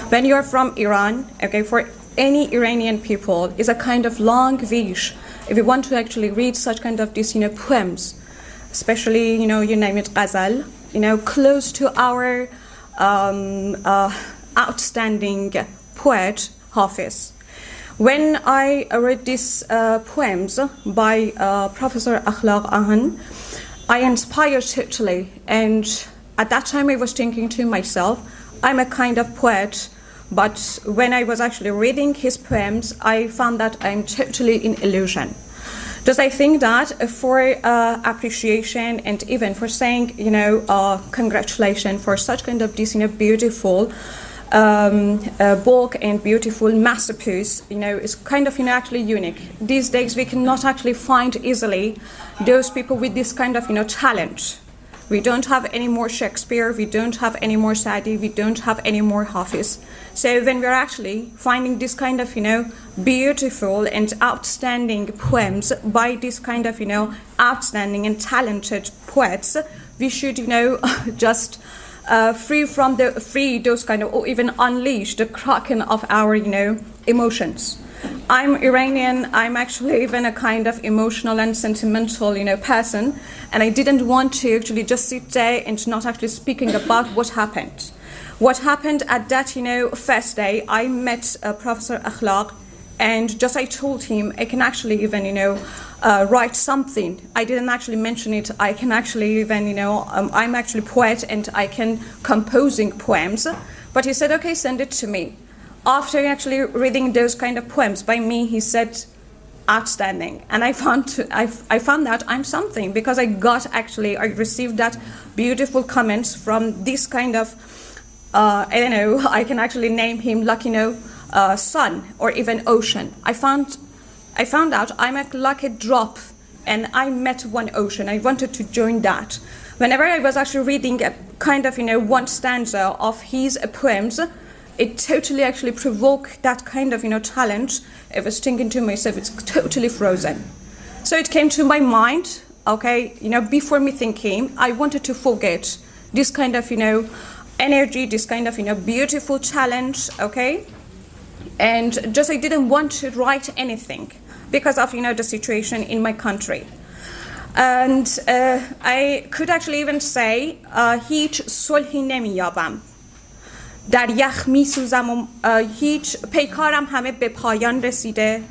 When you're from Iran, okay, for any Iranian people, is a kind of long wish. If you want to actually read such kind of these, poems, especially, you name it, ghazal, close to our outstanding poet, Hafiz. When I read these poems by Professor Akhlaq Ahan, I inspired totally, and at that time I was thinking to myself, I'm a kind of poet, but when I was actually reading his poems, I found that I'm totally in illusion. Does I think that for appreciation and even for saying, congratulations for such kind of this, beautiful book and beautiful masterpiece, is kind of, actually unique. These days we cannot actually find easily those people with this kind of, talent. We don't have any more Shakespeare, we don't have any more Sadi, we don't have any more Hafiz. So when we're actually finding this kind of, beautiful and outstanding poems by this kind of, outstanding and talented poets, we should, just free those kind of, or even unleash the kraken of our, emotions. I'm Iranian, I'm actually even a kind of emotional and sentimental, person, and I didn't want to actually just sit there and not actually speaking about what happened. What happened at that, first day, I met Professor Akhlaq, and just I told him I can actually even, write something. I didn't actually mention it. I can actually even, I'm actually a poet and I can composing poems. But he said, okay, send it to me. After actually reading those kind of poems by me, he said, outstanding. And I found that I'm something, because I received that beautiful comments from this kind of, I can actually name him like, sun or even ocean. I found out I'm like a drop, and I met one ocean. I wanted to join that. Whenever I was actually reading a kind of, one stanza of his poems, it totally actually provoked that kind of, talent. I was thinking to myself, it's totally frozen. So it came to my mind, okay, before me thinking, I wanted to forget this kind of, energy, this kind of, beautiful talent, okay? And just I didn't want to write anything because of, the situation in my country. And I could actually even say, هیچ صلحی نمی‌یابم. در یخ می‌سوزم و هیچ پیکارم همه به پایان رسیده.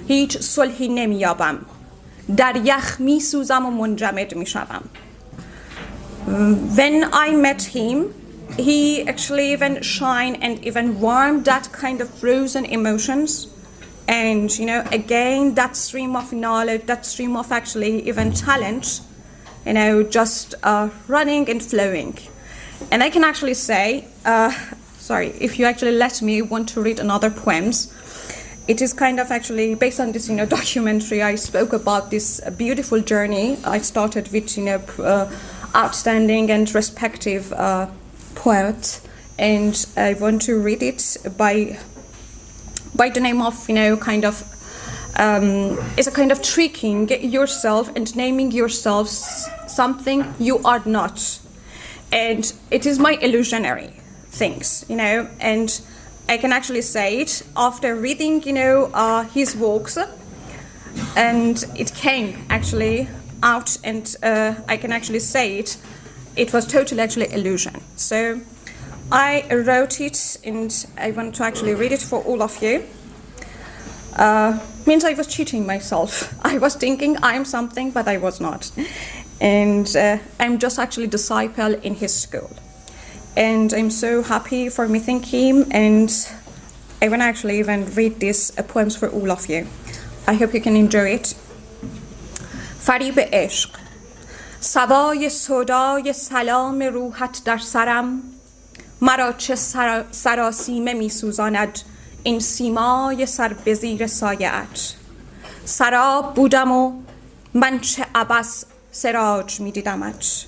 هیچ صلحی نمی‌یابم. در یخ می‌سوزم و منجمد می‌شوم. When I met him, he actually even shine and even warm that kind of frozen emotions, and again that stream of knowledge, that stream of actually even talent, just running and flowing. And I can actually say, sorry, if you actually let me want to read another poems, it is kind of actually based on this documentary. I spoke about this beautiful journey. I started with outstanding and respective poet, and I want to read it by the name of kind of it's a kind of tricking yourself and naming yourself something you are not, and it is my illusionary things, and I can actually say it after reading his works, and it came actually out, and I can actually say it was totally actually illusion. So I wrote it, and I want to actually read it for all of you. Means I was cheating myself. I was thinking I'm something, but I was not. And I'm just actually disciple in his school. And I'm so happy for meeting him, and I want to actually even read these poems for all of you. I hope you can enjoy it. فریب عشق سوای سودای سلام روحت در سرم، مرا چه سراسیمه می سوزاند این سیمای سر به زیر سایه‌ات. سراب بودم و من چه عبث سراج می دیدمت،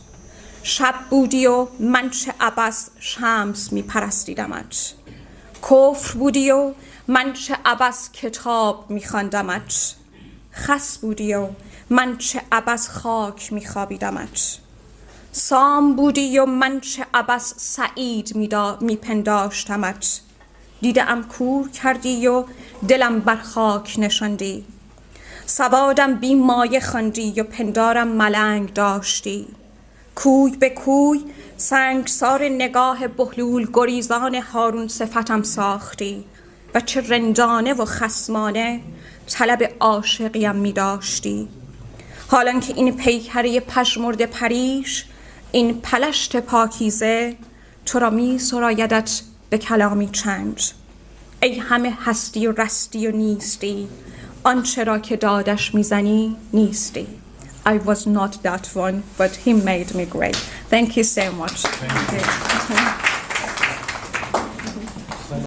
شب بودی و من چه عبث شمس می پرستیدمت، کفر بودی و من چه عبث کتاب می خواندمت، خس بودی و من چه عبث خاک می خوابیدمت، سام بودی و من چه عبث سعید می پنداشتمت، دیده‌ام کور کردی و دلم بر خاک نشاندی. سوادم بی مایه خواندی و پندارم ملنگ داشتی. کوی به کوی سنگسار نگاه بهلول گریزان هارون صفتم ساختی و چه رندانه و خصمانه طلب عاشقیم می داشتی. حالان که این پیکره پژمرده پریش، این پلشت پاکیزه، تو را می سرایدت به کلامی چند. ای همه هستی و رستی و نیستی، آنچه را که دادش میزنی نیستی. I was not that one, but he made me great. Thank you so much. Thank you.